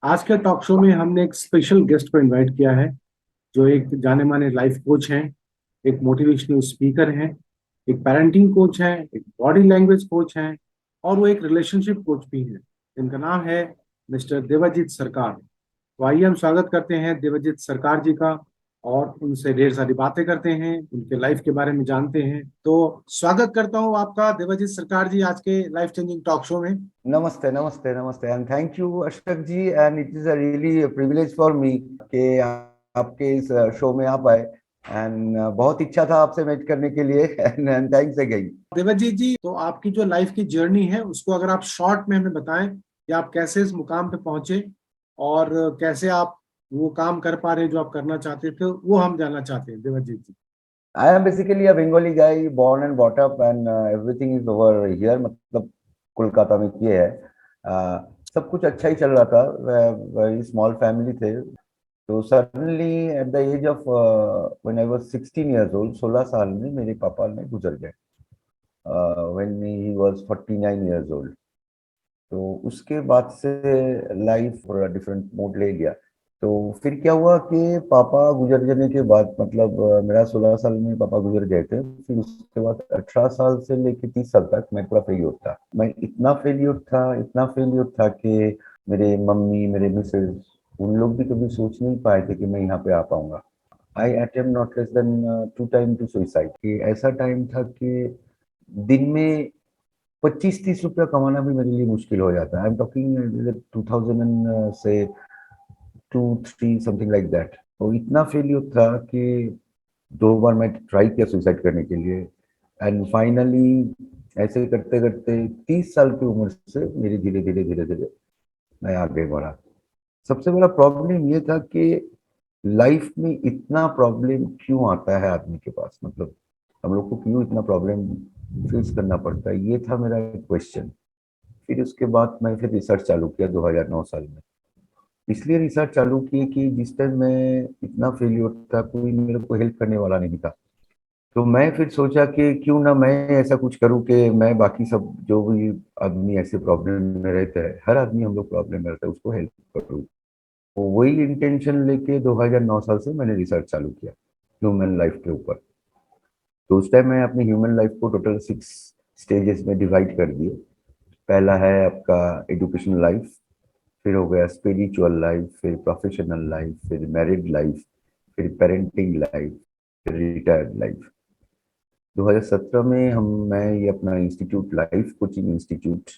आज के talk show में हमने एक स्पेशल गेस्ट को इनवाइट किया है, जो एक जाने माने लाइफ कोच हैं, एक मोटिवेशनल स्पीकर हैं, एक पेरेंटिंग कोच हैं, एक बॉडी लैंग्वेज कोच हैं, और वो एक रिलेशनशिप कोच भी हैं। इनका नाम है मिस्टर देवाजीत सरकार। तो आइए हम स्वागत करते हैं देवाजीत सरकार जी का, और उनसे ढेर सारी बातें करते हैं, उनके लाइफ के बारे में जानते हैं। तो स्वागत करता हूँ आपका देवाजीत सरकार जी आज के लाइफ चेंजिंग टॉक शो में। नमस्ते नमस्ते नमस्ते and thank you Ashok ji and it is a really privilege for me कि आपके इस शो में आ पाए एंड बहुत इच्छा था आपसे मीट करने के लिए एंड थैंक्स अगेन। देवाजीत जी, तो आपकी जो लाइफ की जर्नी है उसको अगर आप शॉर्ट में हमें बताएं कि आप कैसे इस मुकाम पे पहुंचे, और कैसे आप वो काम कर पा रहे हैं जो आप करना चाहते थे, वो हम जानना चाहते हैं Devajit ji. I am basically a Bengali guy born and bought up and everything is over here, मतलब कोलकाता में किए है। सब कुछ अच्छा ही चल रहा था। वेरी स्मॉल फैमिली थे। तो suddenly at the age of when I was 16 years old, 16 साल में मेरे पापा ने गुजर गए। When he was 49 years old. तो उसके बाद से लाइफ थोड़ा डिफरेंट मोड ले लिया। तो फिर क्या हुआ कि पापा गुजर जाने के बाद, मतलब मेरा 16 साल में पापा गुजर गए थे। फिर उसके बाद 18 साल से लेके 30 साल तक मैं पूरा फेल्योर था। मैं इतना फेल्योर था कि मेरे मम्मी, मेरे मिसेज, उन लोग भी कभी सोच नहीं पाए थे कि मैं यहाँ पे आ पाऊंगा। I attempt not less than 2 time to suicide. कि ऐसा टाइम था कि दिन में 25-30 रुपया कमाना भी मेरे लिए मुश्किल हो जाता है। आई एम टॉकिंग 2000 से 2-3 समथिंग लाइक दैट। तो इतना फेलियर था कि 2 बार मैं ट्राई किया सुसाइड करने के लिए। एंड फाइनली ऐसे करते करते 30 साल की उम्र से मेरी धीरे धीरे धीरे धीरे मैं आगे बढ़ा। सबसे बड़ा प्रॉब्लम ये था कि लाइफ में इतना प्रॉब्लम क्यों आता है आदमी के पास, मतलब हम लोग को क्यों इतना प्रॉब्लम फेस करना पड़ता है, ये था मेरा क्वेश्चन। फिर उसके बाद मैं फिर रिसर्च चालू किया 2009 साल में। इसलिए रिसर्च चालू की कि जिस टाइम मैं इतना फेलियर था, कोई मेरे को हेल्प करने वाला नहीं था। तो मैं फिर सोचा कि क्यों ना मैं ऐसा कुछ करूं कि मैं बाकी सब जो भी आदमी ऐसे प्रॉब्लम में रहता है, हर आदमी हम लोग प्रॉब्लम में रहता है, उसको हेल्प करूं। तो वही इंटेंशन लेके 2009 साल से मैंने रिसर्च चालू किया ह्यूमन लाइफ के ऊपर। तो उस टाइम मैं अपनी ह्यूमन लाइफ को टोटल 6 स्टेजेस में डिवाइड कर दिए। पहला है आपका एजुकेशनल लाइफ, फिर हो गया स्पिरिचुअल लाइफ, फिर प्रोफेशनल लाइफ, फिर मैरिड लाइफ, फिर पेरेंटिंग लाइफ, फिर रिटायर्ड लाइफ। 2017 में मैं ये अपना इंस्टीट्यूट, लाइफ कोचिंग इंस्टीट्यूट,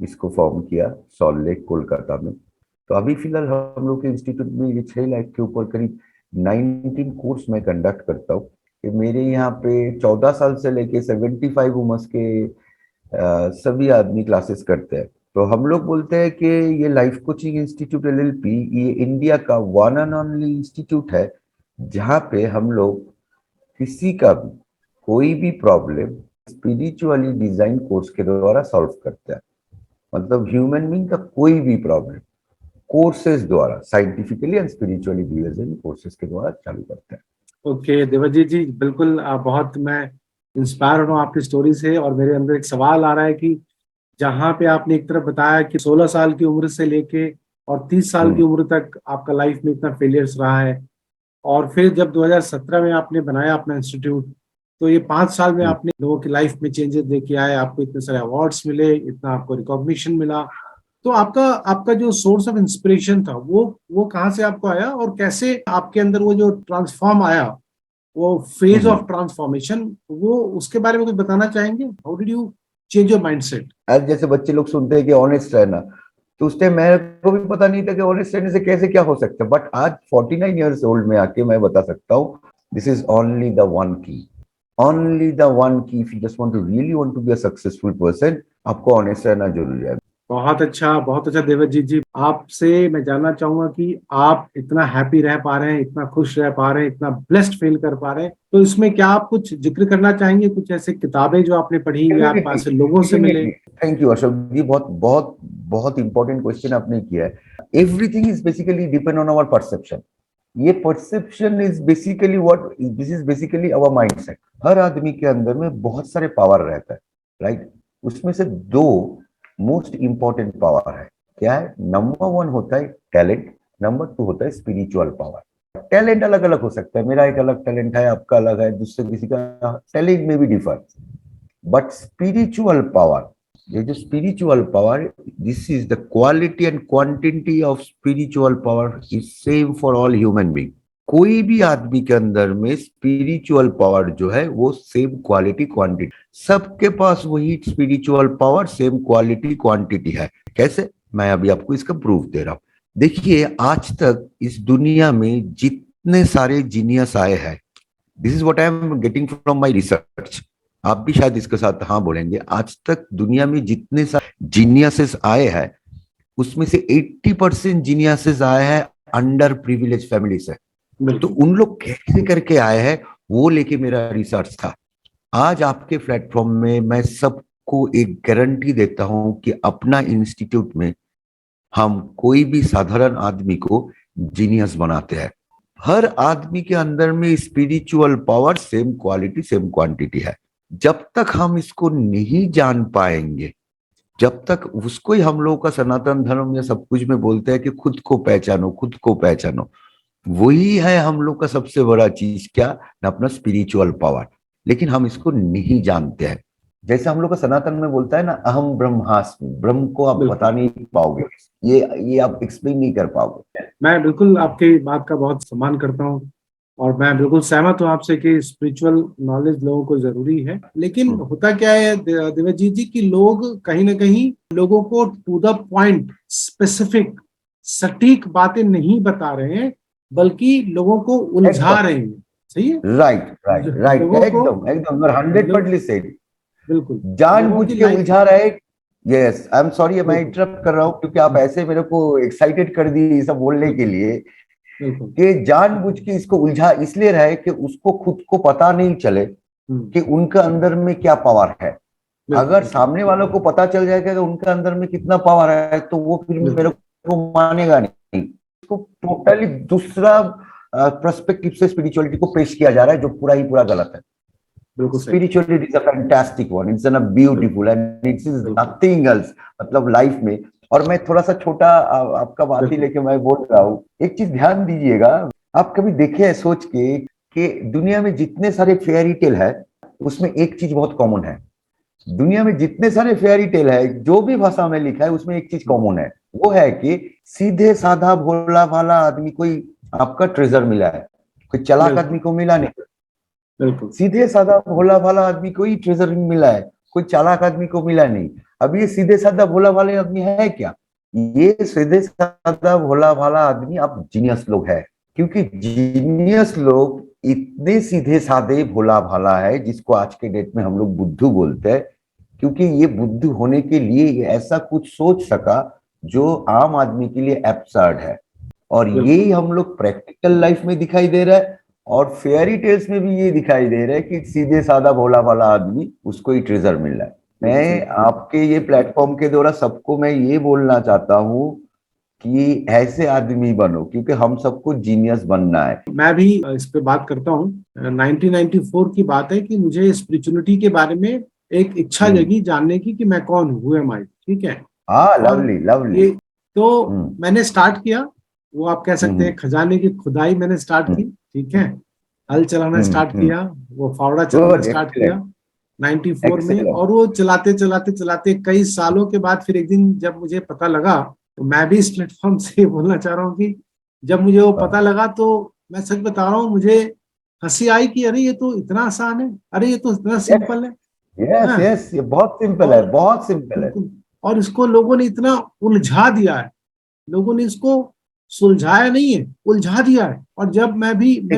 इसको फॉर्म किया सॉल्ट लेक कोलकाता में। तो अभी फिलहाल हम लोग के इंस्टीट्यूट में ये 6 लाख के ऊपर करीब 19 कोर्स मैं कंडक्ट करता हूँ। कि मेरे यहाँ पे 14 साल से लेके 75 उम्र के सभी आदमी क्लासेस करते हैं। तो हम लोग बोलते हैं कि ये लाइफ कोचिंग इंस्टीट्यूट LLP ये इंडिया का वन एंड ओनली इंस्टीट्यूट है जहाँ पे हम लोग किसी का भी कोई भी प्रॉब्लम स्पिरिचुअली डिजाइन कोर्स के द्वारा सॉल्व करते हैं। मतलब ह्यूमन बीइंग का कोई भी प्रॉब्लम कोर्सेज द्वारा, scientifically and spiritually design courses के द्वारा चालू करते हैं। ओके देवाजीत जी, बिल्कुल बहुत मैं इंस्पायर हो रहा हूँ आपकी स्टोरी से, और मेरे अंदर एक सवाल आ रहा है कि जहाँ पे आपने एक तरफ बताया कि 16 साल की उम्र से लेके और 30 साल की हम्म। उम्र तक आपका लाइफ में इतना फेलियर्स रहा है, और फिर जब 2017 में आपने बनाया अपना इंस्टीट्यूट, तो ये 5 साल में हम्म। आपने लोगों की लाइफ में चेंजेस लेके आए, आपको इतने सारे अवार्ड्स मिले, इतना आपको रिकॉग्निशन मिला। तो आपका आपका जो सोर्स ऑफ इंस्पिरेशन था वो कहाँ से आपको आया, और कैसे आपके अंदर वो जो ट्रांसफॉर्म आया, वो फेज हम्म। ऑफ ट्रांसफॉर्मेशन, वो उसके बारे में कुछ बताना चाहेंगे? How did you change your mindset? आज जैसे बच्चे लोग सुनते हैं कि ऑनेस्ट रहना, तो उस टाइम मेरे को भी पता नहीं था कि ऑनेस्ट रहने से कैसे क्या हो सकता है। बट आज 49 ईयर्स ओल्ड में आके मैं बता सकता हूँ, this is only the one key, only the one key. If you just want to really want to be a successful person, आपको ऑनेस्ट रहना जरूरी है। बहुत अच्छा देवजीत जी, आपसे मैं जानना चाहूंगा कि आप इतना हैप्पी रह पा रहे हैं, इतना खुश रह पा रहे हैं, इतना ब्लेस्ड फील कर पा रहे हैं, तो इसमें क्या आप कुछ जिक्र करना चाहेंगे, कुछ ऐसे किताबें जो आपने पढ़ी या आप डेफिनेटली, पास से लोगों से मिले? Definitely. Thank you Ashok ji, बहुत बहुत बहुत इंपॉर्टेंट क्वेश्चन आपने किया है। Everything is basically depend on our perception. ये perception is basically what, this is basically our mindset. हर आदमी के अंदर में बहुत सारे पावर रहता है, राइट। उसमें से दो मोस्ट इंपॉर्टेंट पावर है। क्या है, नंबर वन होता है टैलेंट, नंबर टू होता है स्पिरिचुअल पावर। टैलेंट अलग अलग हो सकता है, मेरा एक अलग टैलेंट है, आपका अलग है, दूसरे किसी का टैलेंट में भी डिफर, बट स्पिरिचुअल पावर, ये जो spiritual power, this is the quality and quantity of spiritual power is same for all human being. कोई भी आदमी के अंदर में स्पिरिचुअल पावर जो है वो सेम क्वालिटी क्वांटिटी, सबके पास वही spiritual power same quality quantity है। कैसे? मैं अभी आपको इसका प्रूफ दे रहा हूं। देखिए, आज तक इस दुनिया में जितने सारे जीनियस आए हैं, this is what I am getting from my research, आप भी शायद इसके साथ हाँ बोलेंगे, आज तक दुनिया में जितने सारे जीनियसेस आए हैं उसमें से 80% जीनियसेस आए हैं अंडर प्रिविलेज फैमिली से। तो उन लोग कैसे करके आए हैं वो लेके मेरा रिसर्च था। आज आपके प्लेटफॉर्म में मैं सबको एक गारंटी देता हूं कि अपना इंस्टीट्यूट में हम कोई भी साधारण आदमी को जीनियस बनाते हैं। हर आदमी के अंदर में spiritual power same quality same quantity है। जब तक हम इसको नहीं जान पाएंगे, जब तक उसको ही हम लोगों का सनातन धर्म या सब कुछ में बोलते हैं कि खुद को पहचानो, खुद को पहचानो, वही है हम लोग का सबसे बड़ा चीज, क्या ना, अपना स्पिरिचुअल पावर। लेकिन हम इसको नहीं जानते हैं। जैसे हम लोग का सनातन में बोलता है ना, अहम ब्रह्मास्मि, ब्रह्म को आप बता नहीं पाओगे, ये आप एक्सप्लेन नहीं कर पाओगे। मैं बिल्कुल आपकी बात का बहुत सम्मान करता हूँ और मैं बिल्कुल सहमत हूँ आपसे कि स्पिरिचुअल नॉलेज लोगों को जरूरी है। लेकिन होता क्या है देवजीत जी की लोग कहीं ना कहीं लोगों को टू द पॉइंट स्पेसिफिक सटीक बातें नहीं बता रहे हैं, बल्कि लोगों को उलझा रहे हैं। सही है? राइट राइट राइट, लोगों को एकदम एकदम 100% सेड, बिल्कुल लोगों जानबूझ की के लाइफ उलझा रहे। यस, आई एम सॉरी, मैं बिल्कुल इंटरप्ट कर रहा हूँ क्योंकि आप ऐसे मेरे को एक्साइटेड कर दिए ये सब बोलने के बिल्कुल लिए बिल्कुल कि जानबूझ के इसको उलझा इसलिए रहे कि उसको खुद को पता नहीं चले कि उनका अंदर में क्या पावर है। अगर सामने वालों को पता चल जाएगा कि उनके अंदर में कितना पावर है तो वो फिर मेरे को मानेगा नहीं। इसको टोटली दूसरा पर्सपेक्टिव से स्पिरिचुअलिटी को पेश किया जा रहा है जो पूरा ही पूरा गलत है। बिल्कुल सही Spirituality is a fantastic one. It's a beautiful and it is nothing else. मतलब लाइफ में, और मैं थोड़ा सा छोटा आपका बात ही लेके मैं बोल रहा हूँ, एक चीज ध्यान दीजिएगा। आप कभी देखे हैं सोच के कि दुनिया में जितने सारे फेयरी टेल है उसमें एक चीज बहुत कॉमन है। दुनिया में जितने सारे फेयरी टेल है जो भी भाषा में लिखा है उसमें एक चीज कॉमन है, वो है कि सीधे साधा भोला भाला आदमी कोई आपका ट्रेजर मिला है, कोई चालाक आदमी को मिला नहीं। बिल्कुल सीधे साधा भोला भाला आदमी को ही ट्रेजर मिला है, कोई चालाक आदमी को मिला नहीं। अब ये सीधे साधा भोला भाले आदमी है क्या? ये सीधे साधा भोला भाला आदमी आप जीनियस लोग है, क्योंकि जीनियस लोग इतने सीधे साधे भोला भाला है जिसको आज के डेट में हम लोग बुद्धू बोलते हैं, क्योंकि ये बुद्धू होने के लिए ऐसा कुछ सोच सका जो आम आदमी के लिए एब्सर्ड है। और यही हम लोग प्रैक्टिकल लाइफ में दिखाई दे रहा है और फेयरी टेल्स में भी ये दिखाई दे रहा है कि सीधे साधा भोला भाला आदमी उसको ही ट्रेजर मिल रहा है। मैं आपके ये प्लेटफॉर्म के द्वारा सबको मैं ये बोलना चाहता हूँ कि ऐसे आदमी बनो, क्योंकि हम सबको जीनियस बनना है। मैं भी इस पे बात करता हूँ। 1994 की बात है कि मुझे स्पिरिचुअलिटी के बारे में एक इच्छा जगी जानने की कि मैं कौन हूँ, हु एम आई। ठीक है। हाँ, लवली लवली। ये तो मैंने स्टार्ट किया, वो आप कह सकते हैं खजाने की खुदाई मैंने स्टार्ट की। ठीक है। हल चलाना स्टार्ट किया, वो फावड़ा चलाना स्टार्ट किया 94 में। और वो चलाते चलाते चलाते कई सालों के बाद फिर एक दिन जब मुझे पता लगा, तो मैं भी इस प्लेटफॉर्म से बोलना चाह रहा हूँ कि जब मुझे वो पता लगा तो मैं सच बता रहा हूँ, मुझे हंसी आई कि अरे ये तो इतना आसान है, अरे ये तो इतना सिंपल है। यस यस, ये बहुत सिंपल है, बहुत सिंपल है। और इसको लोगों ने इतना उलझा दिया है, लोगों ने इसको सुलझाया नहीं है, उलझा दिया है। और जब मैं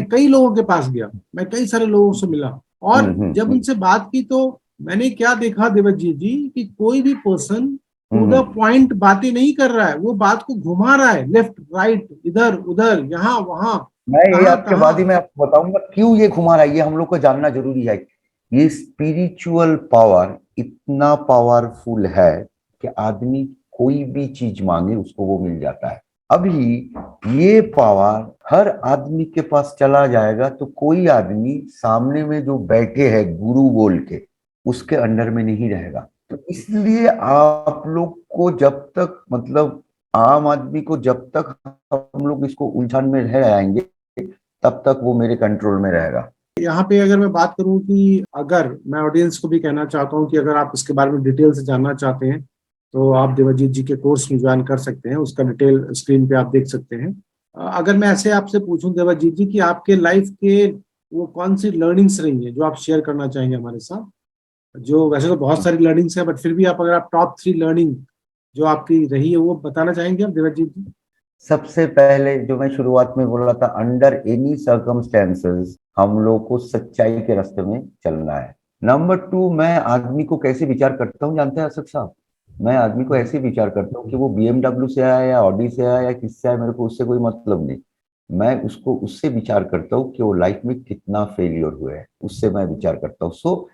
कई लोगों के पास गया, मैं कई सारे लोगों से मिला और जब उनसे बात की तो मैंने क्या देखा देवजीत जी कि कोई भी पर्सन टू द पॉइंट बातें नहीं कर रहा है, वो बात को घुमा रहा है, लेफ्ट राइट, इधर उधर, यहाँ वहां। मैं ये आपके बाद ही मैं आपको बताऊंगा क्यों ये घुमा रहा है, ये हम लोग को जानना जरूरी है। ये स्पिरिचुअल पावर इतना पावरफुल है कि आदमी कोई भी चीज मांगे उसको वो मिल जाता है। अभी ये पावर हर आदमी के पास चला जाएगा तो कोई आदमी सामने में जो बैठे हैं गुरु बोल के उसके अंडर में नहीं रहेगा। तो इसलिए आप लोग को जब तक मतलब आम आदमी को जब तक हम लोग इसको उलझन में रह आएंगे तब तक वो मेरे कंट्रोल में रहेगा। यहाँ पे अगर मैं बात करूं कि अगर मैं ऑडियंस को भी कहना चाहता हूँ कि अगर आप इसके बारे में डिटेल से जानना चाहते हैं तो आप देवाजीत जी के कोर्स में ज्वाइन कर सकते हैं, उसका डिटेल स्क्रीन पे आप देख सकते हैं। अगर मैं ऐसे आपसे पूछूं देवाजीत जी कि आपके लाइफ के वो कौन सी लर्निंग्स रही हैं जो आप शेयर करना चाहेंगे हमारे साथ, जो वैसे तो बहुत सारी लर्निंग्स है बट फिर भी आप अगर आप टॉप 3 लर्निंग जो आपकी रही है वो बताना चाहेंगे आप देवाजीत जी। सबसे पहले जो मैं शुरुआत में बोल रहा था, अंडर एनी सर्कमस्टेंसेस हम लोग को सच्चाई के रास्ते में चलना है। नंबर 2, मैं आदमी को कैसे विचार करता हूँ जानते हैं अशोक साहब? मैं आदमी को ऐसे विचार करता हूँ कि वो BMW से आया या ऑडी से आया या किससे आया, मेरे को उससे कोई मतलब नहीं। मैं उसको उससे विचार करता हूँ कि वो लाइफ में कितना फेलियर हुआ है, उससे मैं विचार करता हूँ। सो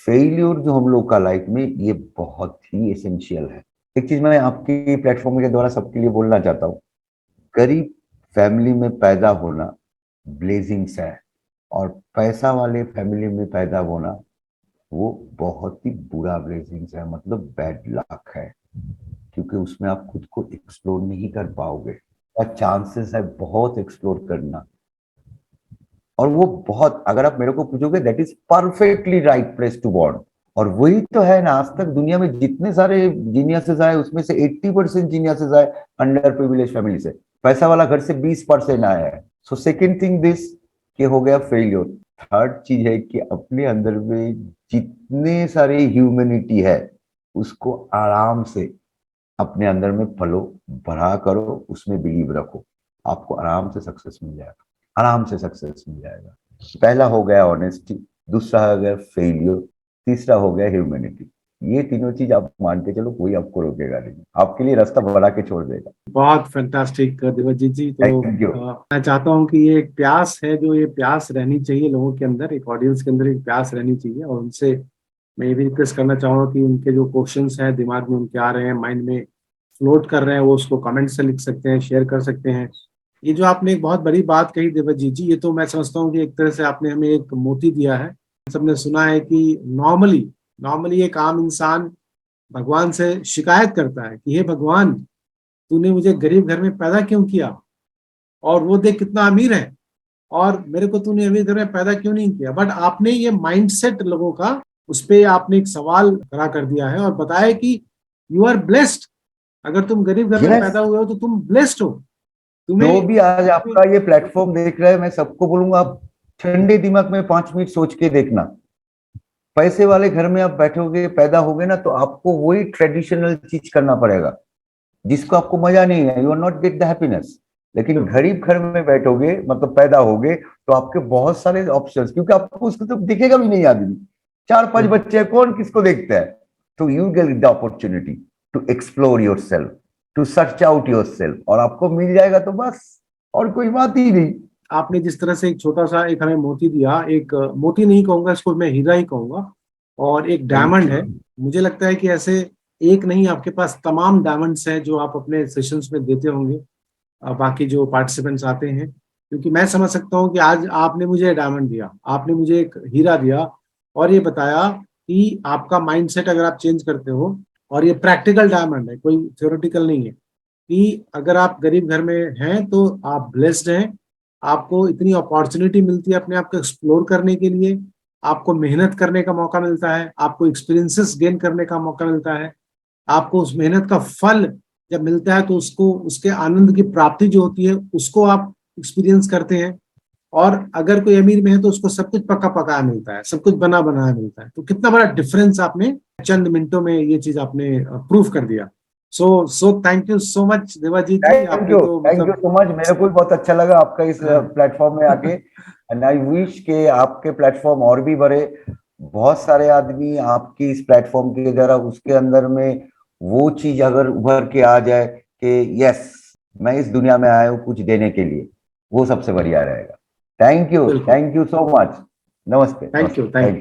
फेलियर जो हम लोग का लाइफ में, ये बहुत ही एसेंशियल है। एक चीज मैं आपकी प्लेटफॉर्म के द्वारा सबके लिए बोलना चाहता हूँ, गरीब फैमिली में पैदा होना ब्लेसिंग्स है, और पैसा वाले फैमिली में पैदा होना वो बहुत ही बुरा ब्लेसिंग्स है, मतलब बैड लक है, क्योंकि उसमें आप खुद को एक्सप्लोर नहीं कर पाओगे। चांसेस है बहुत एक्सप्लोर करना, और वो बहुत, अगर आप मेरे को पूछोगे, that is perfectly right place to born. और वही तो है ना, आज तक दुनिया में जितने सारे जीनियसेस आए उसमें से 80% जीनियसेस आए अंडर प्रिविलेज फैमिली से। पैसा वाला घर से 20% आया है। सो सेकेंड थिंग दिस, कि हो गया फेलियर। थर्ड चीज है कि अपने अंदर में जितने सारे ह्यूमैनिटी है उसको आराम से अपने अंदर में फलो, बढ़ा करो, उसमें बिलीव रखो, आपको आराम से सक्सेस मिल जाएगा, आराम से सक्सेस मिल जाएगा। पहला हो गया ऑनेस्टी, दूसरा हो गया फेलियर, तीसरा हो गया ह्यूमैनिटी। ये तीनों चीज आप मान के चलो, कोई आपको रोकेगा नहीं, आपके लिए रास्ता बना के छोड़ देगा। बहुत फैंटास्टिक देवजीत जी। तो थैंक यू। मैं चाहता हूँ कि ये एक प्यास है, जो ये प्यास रहनी चाहिए लोगों के अंदर, एक ऑडियंस के अंदर एक प्यास रहनी चाहिए। और उनसे मैं ये भी रिक्वेस्ट करना चाहूंगा कि उनके जो क्वेश्चंस हैं दिमाग में उनके आ रहे हैं, माइंड में फ्लोट कर रहे हैं, वो उसको कमेंट से लिख सकते हैं, शेयर कर सकते हैं। ये जो आपने एक बहुत बड़ी बात कही देवजीत जी, ये तो मैं समझता हूँ कि एक तरह से आपने हमें एक मोती दिया है। सबने सुना है कि नॉर्मली नॉर्मली एक आम इंसान भगवान से शिकायत करता है कि हे भगवान, तूने मुझे गरीब घर में पैदा क्यों किया, और वो देख कितना अमीर है, और मेरे को तूने अमीर घर में पैदा क्यों नहीं किया। बट आपने ये माइंडसेट लोगों का, उस पे आपने एक सवाल खड़ा कर दिया है और बताया कि यू आर ब्लेस्ड। अगर तुम गरीब घर में यस, पैदा हुए हो तो तुम ब्लेस्ड हो। जो तुम्हें भी आज आपका ये प्लेटफॉर्म देख रहे हैं, मैं सबको बोलूंगा, आप ठंडे दिमाग में 5 मिनट सोच के देखना। पैसे वाले घर में आप बैठोगे, पैदा होगे ना, तो आपको वही ट्रेडिशनल चीज करना पड़ेगा जिसको आपको मजा नहीं है, you are not get the happiness. लेकिन गरीब घर में बैठोगे, मतलब पैदा होगे, तो आपके बहुत सारे ऑप्शंस, क्योंकि आपको उसको तो दिखेगा भी नहीं आदमी, 4-5 बच्चे हैं, कौन किसको देखता है। तो you get the opportunity to explore yourself, to search out yourself, और आपको मिल जाएगा तो बस, और कोई बात ही नहीं। आपने जिस तरह से एक छोटा सा एक हमें मोती दिया, एक मोती नहीं कहूंगा इसको, मैं हीरा ही कहूंगा, और एक थैंक डायमंड यू। है। मुझे लगता है कि ऐसे एक नहीं, आपके पास तमाम डायमंड्स हैं जो आप अपने सेशंस में देते होंगे बाकी जो पार्टिसिपेंट्स आते हैं। क्योंकि मैं समझ सकता हूँ कि आज आपने मुझे डायमंड दिया, आपने मुझे एक हीरा दिया, और ये बताया कि आपका माइंडसेट अगर आप चेंज करते हो, और ये प्रैक्टिकल डायमंड है, कोई थ्योरेटिकल नहीं है, कि अगर आप गरीब घर में हैं तो आप ब्लेस्ड हैं। आपको इतनी अपॉर्चुनिटी मिलती है अपने आप को एक्सप्लोर करने के लिए, आपको मेहनत करने का मौका मिलता है, आपको एक्सपीरियंसेस गेन करने का मौका मिलता है, आपको उस मेहनत का फल जब मिलता है तो उसको, उसके आनंद की प्राप्ति जो होती है उसको आप एक्सपीरियंस करते हैं। और अगर कोई अमीर में है तो उसको सब कुछ पका पकाया मिलता है, सब कुछ बना बनाया मिलता है। तो कितना बड़ा डिफरेंस आपने चंद मिनटों में ये चीज आपने प्रूव कर दिया। So thank you so much Devajit ji, thank आपने यू, तो थैंक यू मतलब सो मच, मेरे को भी बहुत अच्छा लगा आपका इस हाँ। प्लेटफॉर्म में आके। एंड आई विश के आपके प्लेटफॉर्म और भी बढ़े, बहुत सारे आदमी आपकी इस प्लेटफॉर्म के द्वारा, उसके अंदर में वो चीज अगर उभर के आ जाए कि यस, मैं इस दुनिया में आया हूँ कुछ देने के लिए, वो सबसे बढ़िया रहेगा। बिल्कुल। Thank you so much. नमस्ते, थैंक नमस्ते, you, thank thank you. You.